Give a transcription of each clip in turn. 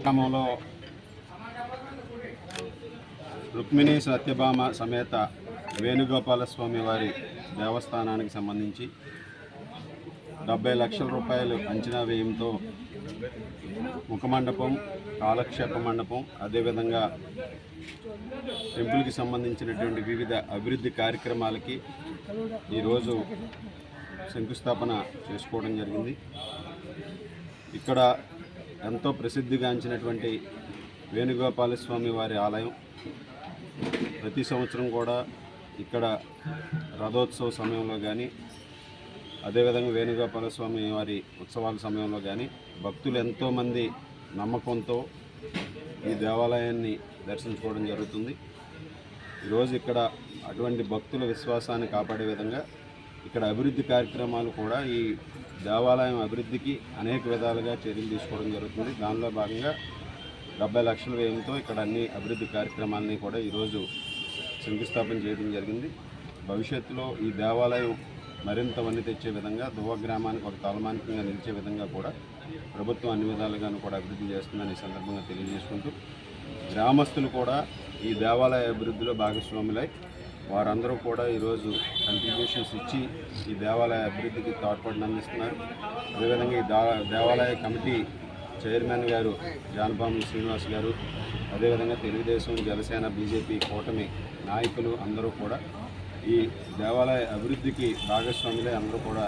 గ్రామంలో రుక్మిణి సత్యభామ సమేత వేణుగోపాలస్వామి వారి దేవస్థానానికి సంబంధించి 70 లక్షల రూపాయలు అంచనా వ్యయంతో ముఖమండపం, కాలక్షేప మండపం, అదేవిధంగా టెంపుల్కి సంబంధించినటువంటి వివిధ అభివృద్ధి కార్యక్రమాలకి ఈరోజు శంకుస్థాపన చేసుకోవడం జరిగింది. ఇక్కడ ఎంతో ప్రసిద్ధిగాంచినటువంటి వేణుగోపాలస్వామి వారి ఆలయం ప్రతి సంవత్సరం కూడా ఇక్కడ రథోత్సవ సమయంలో కానీ, అదేవిధంగా వేణుగోపాలస్వామి వారి ఉత్సవాల సమయంలో కానీ భక్తులు ఎంతోమంది నమ్మకంతో ఈ దేవాలయాన్ని దర్శించుకోవడం జరుగుతుంది. ఈరోజు ఇక్కడ అటువంటి భక్తుల విశ్వాసాన్ని కాపాడే విధంగా ఇక్కడ అభివృద్ధి కార్యక్రమాలు కూడా ఈ దేవాలయం అభివృద్ధికి అనేక విధాలుగా చర్యలు తీసుకోవడం జరుగుతుంది. దానిలో భాగంగా 70 లక్షల వ్యయంతో ఇక్కడ అన్ని అభివృద్ధి కార్యక్రమాలని కూడా ఈరోజు శంకుస్థాపన చేయడం జరిగింది. భవిష్యత్తులో ఈ దేవాలయం మరింత వన్నె తెచ్చే విధంగా దువ్వ గ్రామానికి ఒక తలమానికంగా నిలిచే విధంగా కూడా ప్రభుత్వం అన్ని విధాలుగాను కూడా అభివృద్ధి చేస్తుందని ఈ సందర్భంగా తెలియజేసుకుంటూ, గ్రామస్తులు కూడా ఈ దేవాలయ అభివృద్ధిలో భాగస్వాములై వారందరూ కూడా ఈరోజు కంట్రిబ్యూషన్స్ ఇచ్చి ఈ దేవాలయ అభివృద్ధికి తోడ్పాటును అందిస్తున్నారు. అదేవిధంగా ఈ దేవాలయ కమిటీ చైర్మన్ గారు జానపాముల శ్రీనివాస్ గారు, అదేవిధంగా తెలుగుదేశం, జనసేన, బీజేపీ కూటమి నాయకులు అందరూ కూడా ఈ దేవాలయ అభివృద్ధికి భాగస్వాములే అందరూ కూడా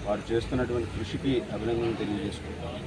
వారు చేస్తున్నటువంటి కృషికి అభినందనలు తెలియజేసుకుంటారు.